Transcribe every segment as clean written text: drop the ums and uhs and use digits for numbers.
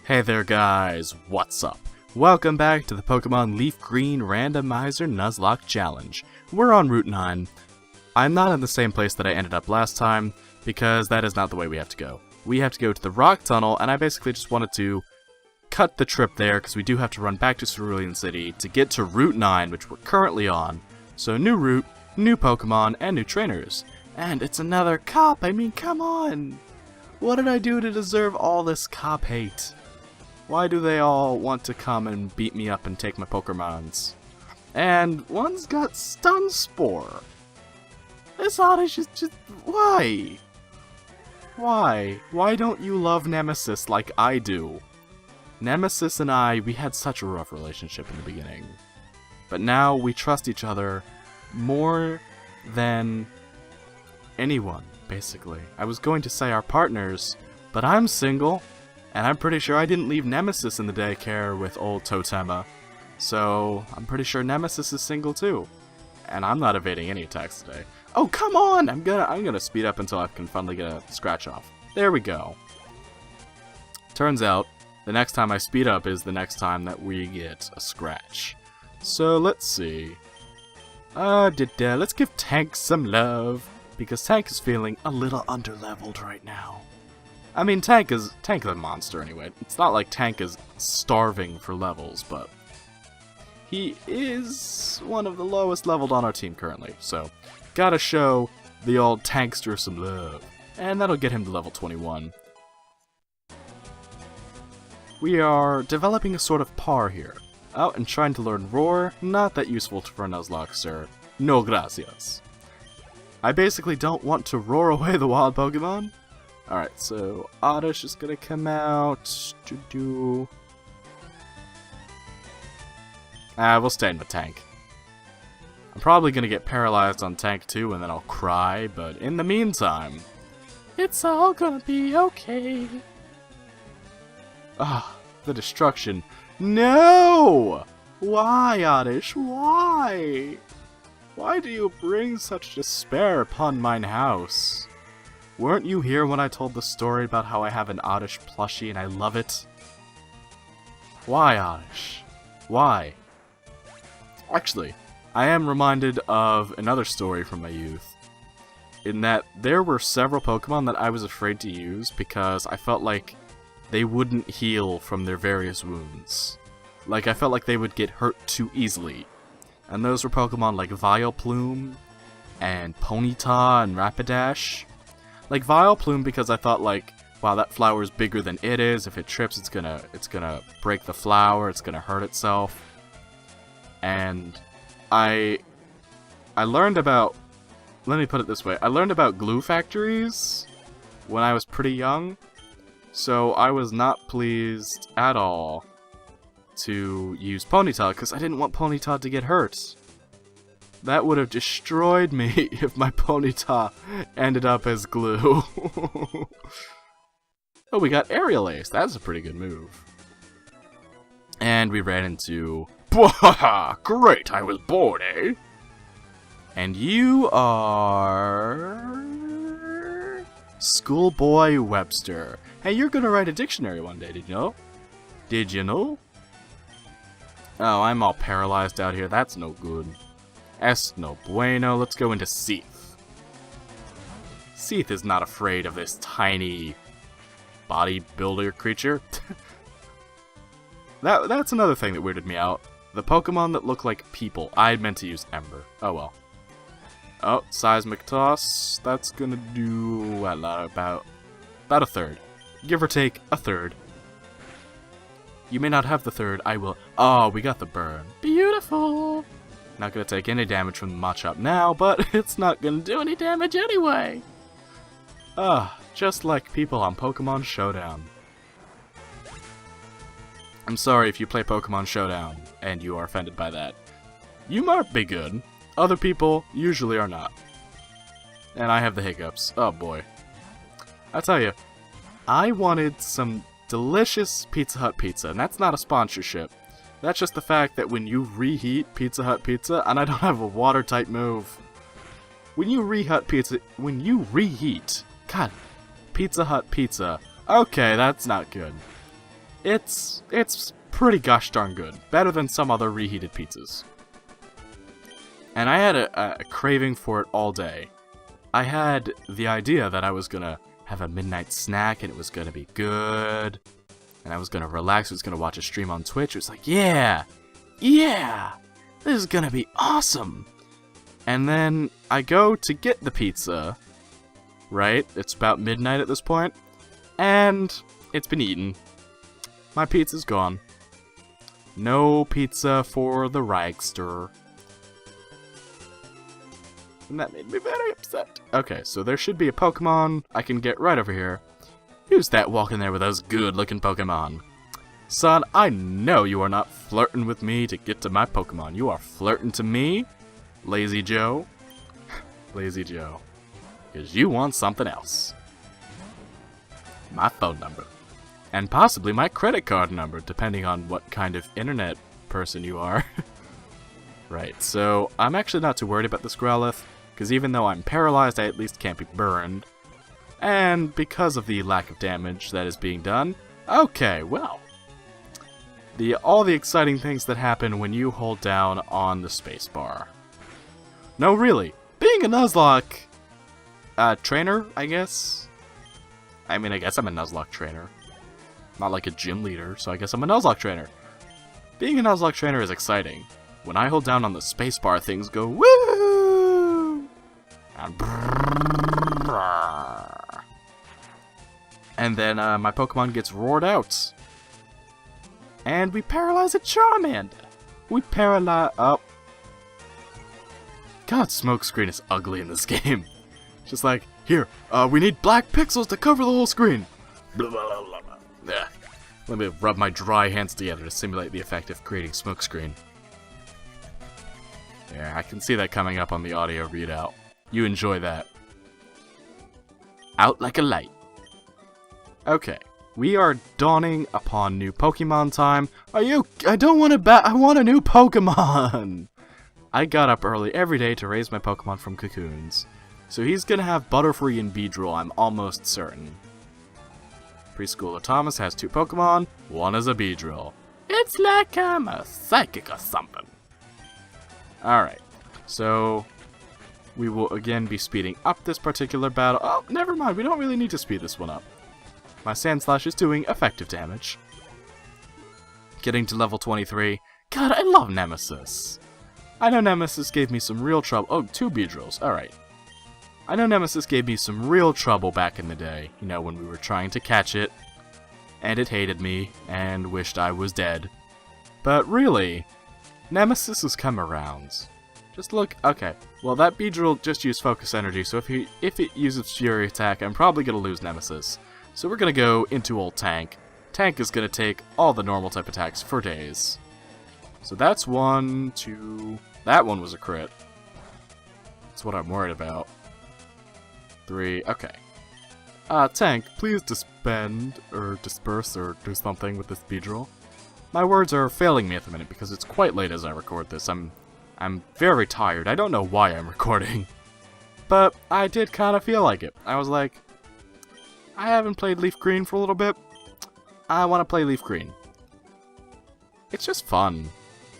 Hey there guys, what's up? Welcome back to the Pokemon LeafGreen Randomizer Nuzlocke Challenge. We're on Route 9. I'm not in the same place that I ended up last time, because that is not the way we have to go. We have to go to the Rock Tunnel, and I basically just wanted to cut the trip there, because we do have to run back to Cerulean City to get to Route 9, which we're currently on. So new route, new Pokemon, and new trainers. And it's another cop, I mean, come on! What did I do to deserve all this cop hate? Why do they all want to come and beat me up and take my Pokemons? And one's got Stun Spore. This Oddish is just... why? Why? Why don't you love Nemesis like I do? Nemesis and I, we had such a rough relationship in the beginning. But now we trust each other more than anyone, basically. I was going to say our partners, but I'm single. And I'm pretty sure I didn't leave Nemesis in the daycare with old Totema. So, I'm pretty sure Nemesis is single too. And I'm not evading any attacks today. Oh, come on! I'm gonna speed up until I can finally get a scratch off. There we go. Turns out, the next time I speed up is the next time that we get a scratch. So, let's see. Let's give Tank some love. Because Tank is feeling a little underleveled right now. I mean, Tank is a monster anyway. It's not like Tank is starving for levels, but he is one of the lowest leveled on our team currently. So, gotta show the old Tankster some love. And that'll get him to level 21. We are developing a sort of par here. Out and trying to learn Roar, not that useful for a Nuzlocke, sir. No gracias. I basically don't want to roar away the wild Pokemon. Alright, so Oddish is gonna come out. We'll stay in with Tank. I'm probably gonna get paralyzed on Tank too, and then I'll cry, but in the meantime, it's all gonna be okay. Ah, the destruction. No! Why, Oddish? Why? Why do you bring such despair upon mine house? Weren't you here when I told the story about how I have an Oddish plushie and I love it? Why, Oddish? Why? Actually, I am reminded of another story from my youth, in that there were several Pokemon that I was afraid to use because I felt like they wouldn't heal from their various wounds. Like, I felt like they would get hurt too easily. And those were Pokemon like Vileplume, and Ponyta, and Rapidash. Like Vileplume because I thought like, wow, that flower is bigger than it is. If it trips, it's gonna break the flower. It's gonna hurt itself. And I learned about, let me put it this way, I learned about glue factories when I was pretty young. So I was not pleased at all to use Ponyta because I didn't want Ponyta to get hurt. That would have destroyed me if my Ponyta ended up as glue. Oh, we got Aerial Ace. That's a pretty good move. And we ran into... Great, I was bored, eh? And you are... Schoolboy Webster. Hey, you're gonna write a dictionary one day, did you know? Did you know? Oh, I'm all paralyzed out here. That's no good. Es no bueno. Let's go into Seath. Seath is not afraid of this tiny bodybuilder creature. That's another thing that weirded me out. The Pokemon that look like people. I meant to use Ember. Oh well. Oh, Seismic Toss. That's gonna do about a third. Give or take a third. You may not have the third. I will. Oh, we got the burn. Beautiful. Not gonna take any damage from the Machop now, but it's not gonna do any damage anyway. Just like people on Pokemon Showdown. I'm sorry if you play Pokemon Showdown and you are offended by that. You might be good. Other people usually are not. And I have the hiccups. Oh boy. I tell you, I wanted some delicious Pizza Hut pizza, and that's not a sponsorship. That's just the fact that when you reheat Pizza Hut pizza, and I don't have a watertight move. When you reheat, God, Pizza Hut pizza. Okay, that's not good. It's pretty gosh darn good. Better than some other reheated pizzas. And I had a craving for it all day. I had the idea that I was gonna have a midnight snack and it was gonna be good. And I was gonna relax, I was gonna watch a stream on Twitch. It was like, yeah, this is gonna be awesome. And then I go to get the pizza, right? It's about midnight at this point, and it's been eaten. My pizza's gone. No pizza for the Ragtter. And that made me very upset. Okay, so there should be a Pokemon I can get right over here. Who's that walking there with those good-looking Pokemon? Son, I know you are not flirting with me to get to my Pokemon. You are flirting to me, Lazy Joe. Lazy Joe. Because you want something else. My phone number. And possibly my credit card number, depending on what kind of internet person you are. Right, so I'm actually not too worried about this Growlithe, because even though I'm paralyzed, I at least can't be burned. And because of the lack of damage that is being done, okay, well. All the exciting things that happen when you hold down on the spacebar. No, really, being a Nuzlocke trainer, I guess? I mean, I guess I'm a Nuzlocke trainer. Not like a gym leader, so I guess I'm a Nuzlocke trainer. Being a Nuzlocke trainer is exciting. When I hold down on the spacebar, things go woo! And then my Pokemon gets roared out. And we paralyze a Charmander. We paralyze... Oh. God, Smokescreen is ugly in this game. Just like, here, we need black pixels to cover the whole screen. Blah, blah, blah, blah. Yeah. Let me rub my dry hands together to simulate the effect of creating Smokescreen. Yeah, I can see that coming up on the audio readout. You enjoy that. Out like a light. Okay, we are dawning upon new Pokemon time. I don't want to I want a new Pokemon! I got up early every day to raise my Pokemon from cocoons. So he's gonna have Butterfree and Beedrill, I'm almost certain. Preschooler Thomas has 2 Pokemon, one is a Beedrill. It's like I'm a psychic or something. Alright, so we will again be speeding up this particular battle. Oh, never mind, we don't really need to speed this one up. My Sandslash is doing effective damage. Getting to level 23. God, I love Nemesis. I know Nemesis gave me some real trouble. Oh, 2 Beedrills, alright. I know Nemesis gave me some real trouble back in the day, you know, when we were trying to catch it, and it hated me, and wished I was dead. But really, Nemesis has come around. Just look, okay, well that Beedrill just used Focus Energy, so if it uses Fury Attack, I'm probably going to lose Nemesis. So we're going to go into old Tank. Tank is going to take all the normal type attacks for days. So that's 1, 2, that one was a crit. That's what I'm worried about. 3, okay. Tank, please disband, or disperse, or do something with this Beedrill. My words are failing me at the minute because it's quite late as I record this. I'm very tired. I don't know why I'm recording. But I did kind of feel like it. I was like, I haven't played LeafGreen for a little bit. I want to play LeafGreen. It's just fun.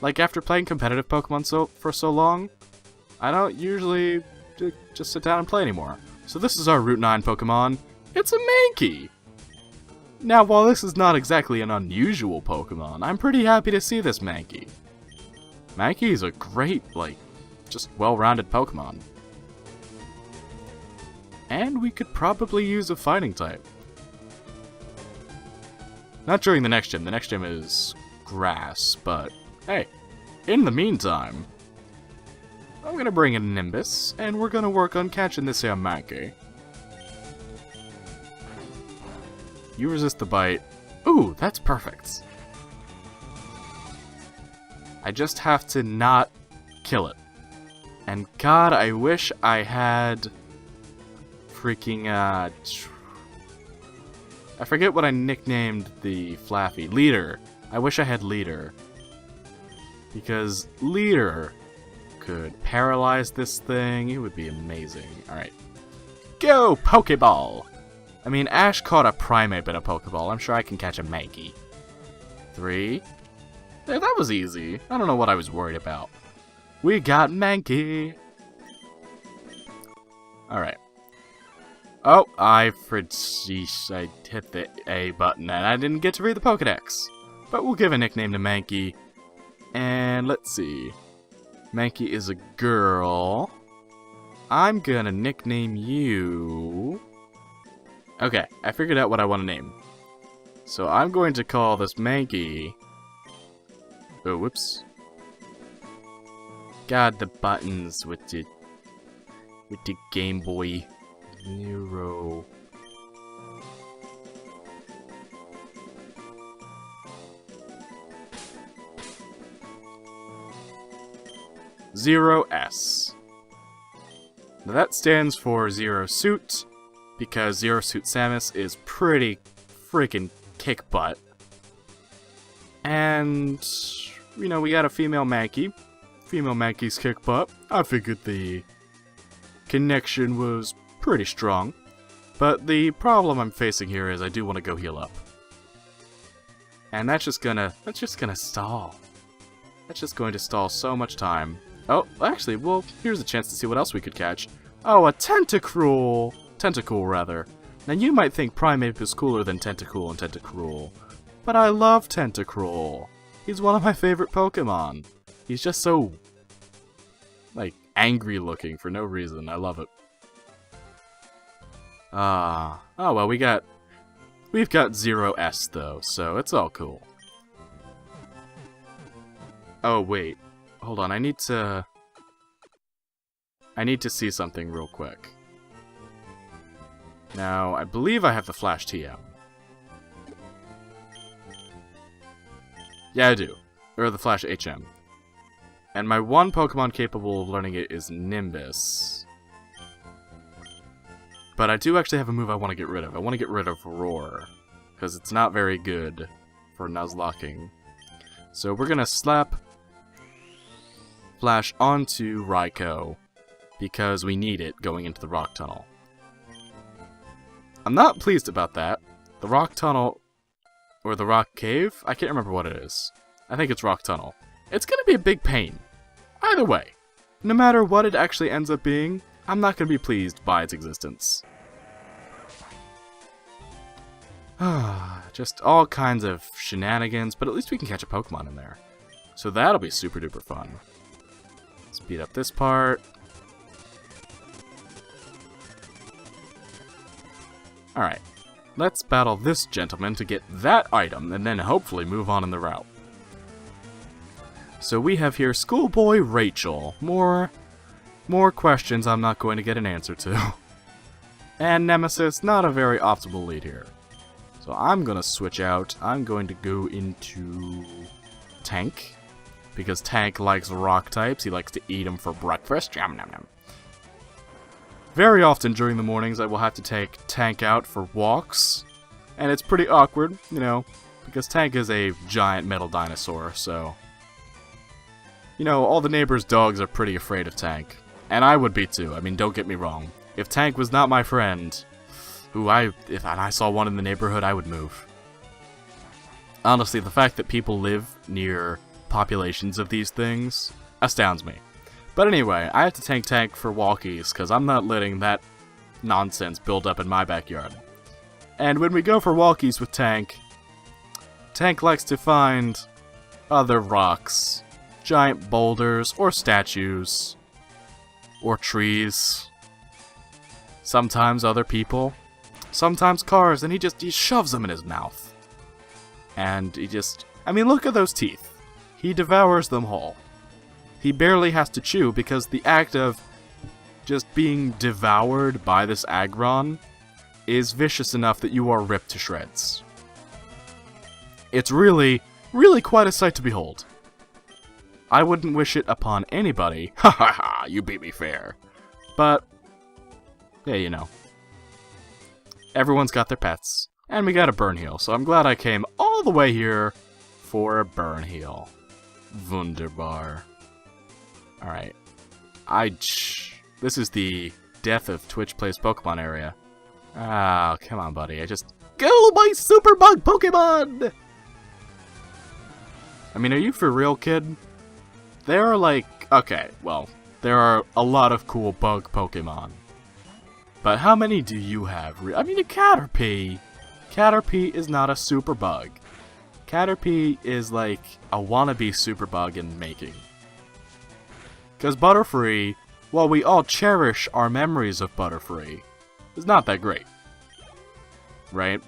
Like, after playing competitive Pokemon for so long, I don't usually just sit down and play anymore. So this is our Route 9 Pokemon. It's a Mankey! Now, while this is not exactly an unusual Pokemon, I'm pretty happy to see this Mankey. Mankey is a great, like, just well-rounded Pokemon. And we could probably use a fighting type. Not during the next gym. The next gym is grass, but hey, in the meantime, I'm gonna bring in Nimbus, and we're gonna work on catching this here Mankey. You resist the bite. Ooh, that's perfect. I just have to not kill it. And God, I wish I had freaking, I forget what I nicknamed the Flaffy. Leader. I wish I had Leader. Because Leader could paralyze this thing. It would be amazing. Alright. Go, Pokeball! I mean, Ash caught a Primeape in a Pokeball. I'm sure I can catch a Mankey. 3. Yeah, that was easy. I don't know what I was worried about. We got Mankey. Alright. Oh, I hit the A button and I didn't get to read the Pokédex. But we'll give a nickname to Mankey. And let's see. Mankey is a girl. I'm gonna nickname you... Okay, I figured out what I want to name. So I'm going to call this Mankey... Oh, whoops. God, the buttons with the Game Boy. Nero. Zero S. Now that stands for Zero Suit, because Zero Suit Samus is pretty freaking kick butt. And, you know, we got a female Mankey. Female Mankey's kick butt. I figured the connection was pretty strong. But the problem I'm facing here is I do want to go heal up. And that's just gonna stall. That's just going to stall so much time. Oh, actually, well, here's a chance to see what else we could catch. Oh, a Tentacruel! Tentacool, rather. Now, you might think Primeape is cooler than Tentacool and Tentacruel. But I love Tentacruel. He's one of my favorite Pokemon. He's just so, like, angry looking for no reason. I love it. Oh, well, we've got Zero S, though, so it's all cool. Oh, wait. Hold on, I need to see something real quick. Now, I believe I have the Flash TM. Yeah, I do. Or the Flash HM. And my one Pokemon capable of learning it is Nimbus. But I do actually have a move I want to get rid of. I want to get rid of Roar. Because it's not very good for Nuzlocking. So we're going to slap Flash onto Raikou, because we need it going into the rock tunnel. I'm not pleased about that. The rock tunnel, or the rock cave? I can't remember what it is. I think it's rock tunnel. It's gonna be a big pain. Either way, no matter what it actually ends up being, I'm not gonna be pleased by its existence. Just all kinds of shenanigans, but at least we can catch a Pokemon in there. So that'll be super duper fun. Speed up this part. Alright, let's battle this gentleman to get that item, and then hopefully move on in the route. So we have here Schoolboy Rachel. More questions I'm not going to get an answer to. And Nemesis, not a very optimal lead here. So I'm going to switch out. I'm going to go into Tank. Because Tank likes rock types. He likes to eat them for breakfast. Yum, yum, yum. Very often during the mornings I will have to take Tank out for walks. And it's pretty awkward, you know, because Tank is a giant metal dinosaur, so... You know, all the neighbors' dogs are pretty afraid of Tank. And I would be too, I mean, don't get me wrong. If Tank was not my friend, if I saw one in the neighborhood, I would move. Honestly, the fact that people live near populations of these things astounds me. But anyway, I have to take Tank for walkies, because I'm not letting that nonsense build up in my backyard. And when we go for walkies with Tank, Tank likes to find other rocks, giant boulders, or statues, or trees, sometimes other people, sometimes cars, and he shoves them in his mouth. And I mean, look at those teeth. He devours them whole. He barely has to chew because the act of just being devoured by this Aggron is vicious enough that you are ripped to shreds. It's really, really quite a sight to behold. I wouldn't wish it upon anybody. Ha ha ha, you beat me fair. But, yeah, you know. Everyone's got their pets. And we got a burn heal, so I'm glad I came all the way here for a burn heal. Wunderbar. Alright. This is the death of Twitch Plays Pokemon area. Ah, come on, buddy. Go, my Super Bug Pokemon! I mean, are you for real, kid? There are like... Okay, well, there are a lot of cool bug Pokemon. But how many do you have? I mean, a Caterpie! Caterpie is not a super bug. Caterpie is like a wannabe super bug in making. Because Butterfree, while we all cherish our memories of Butterfree, is not that great. Right?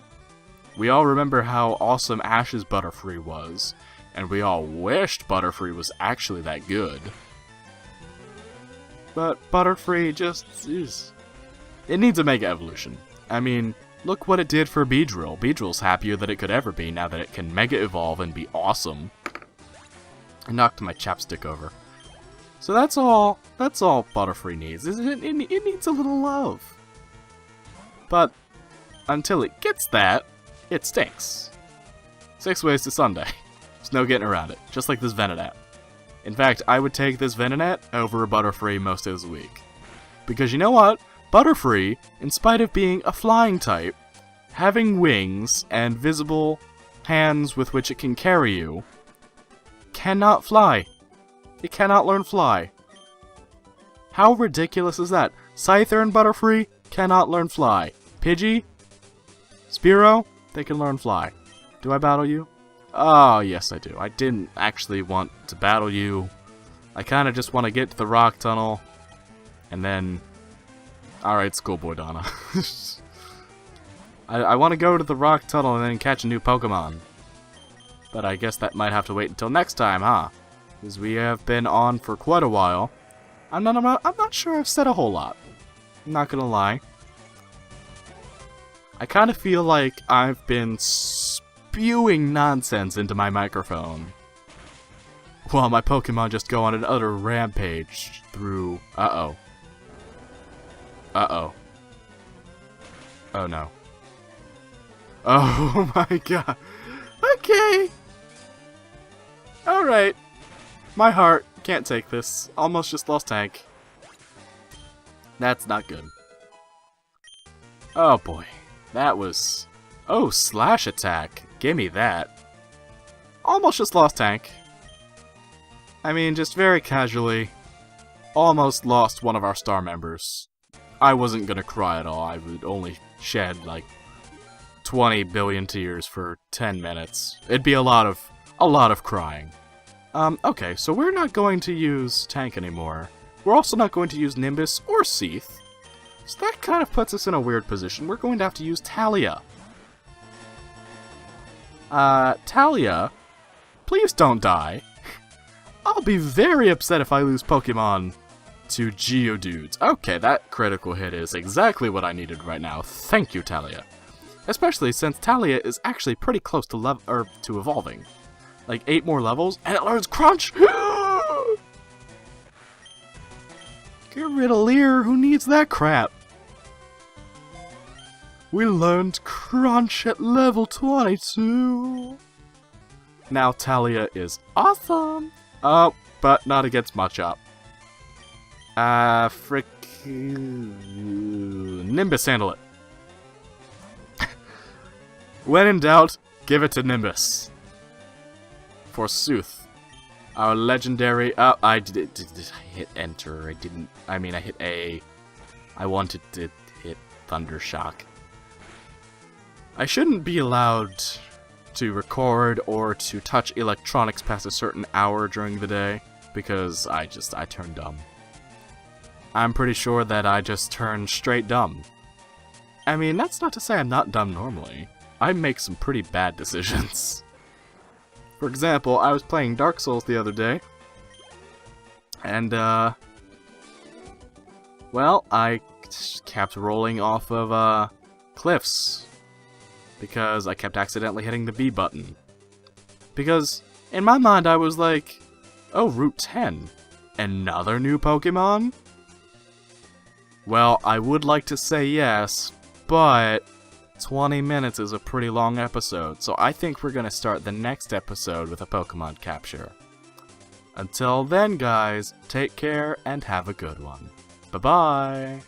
We all remember how awesome Ash's Butterfree was, and we all wished Butterfree was actually that good. But Butterfree just is... It needs a Mega Evolution. I mean, look what it did for Beedrill. Beedrill's happier than it could ever be now that it can Mega Evolve and be awesome. I knocked my chapstick over. So that's all Butterfree needs. It needs a little love. But until it gets that, it stinks. 6 ways to Sunday. There's no getting around it. Just like this Venonat. In fact, I would take this Venonat over a Butterfree most days of the week. Because you know what? Butterfree, in spite of being a flying type, having wings and visible hands with which it can carry you, cannot fly. It cannot learn fly. How ridiculous is that? Scyther and Butterfree cannot learn fly. Pidgey, Spearow, they can learn fly. Do I battle you? Oh, yes I do. I didn't actually want to battle you. I kind of just want to get to the rock tunnel, and then... Alright, Schoolboy Donna. I want to go to the rock tunnel and then catch a new Pokemon. But I guess that might have to wait until next time, huh? Because we have been on for quite a while. I'm not sure I've said a whole lot. I'm not gonna lie. I kind of feel like I've been spewing nonsense into my microphone, while my Pokemon just go on an utter rampage through... Uh-oh. Uh-oh. Oh no. Oh my god. Okay. Alright. My heart can't take this. Almost just lost tank. That's not good. Oh boy. That was... Oh, slash attack. Gimme that. Almost just lost tank. I mean, just very casually. Almost lost one of our star members. I wasn't gonna cry at all. I would only shed like 20 billion tears for 10 minutes. It'd be a lot of crying. Okay, so we're not going to use Tank anymore. We're also not going to use Nimbus or Seath. So that kind of puts us in a weird position. We're going to have to use Talia. Talia, please don't die. I'll be very upset if I lose Pokemon to Geodudes. Okay, that critical hit is exactly what I needed right now. Thank you, Talia. Especially since Talia is actually pretty close to to evolving. Like 8 more levels, and it learns Crunch! Get rid of Leer, who needs that crap? We learned Crunch at level 22. Now Talia is awesome! Oh, but not against Machop. Nimbus, handle it. When in doubt, give it to Nimbus. Forsooth. Our legendary... Oh, I hit enter. I hit A. I wanted to hit Thundershock. I shouldn't be allowed to record or to touch electronics past a certain hour during the day, because I turned dumb. I'm pretty sure that I just turned straight dumb. I mean, that's not to say I'm not dumb normally. I make some pretty bad decisions. For example, I was playing Dark Souls the other day, and, well, I kept rolling off of, cliffs, because I kept accidentally hitting the B button. Because, in my mind, I was like, oh, Route 10, another new Pokemon? Well, I would like to say yes, but 20 minutes is a pretty long episode, so I think we're gonna start the next episode with a Pokemon capture. Until then, guys, take care and have a good one. Bye-bye!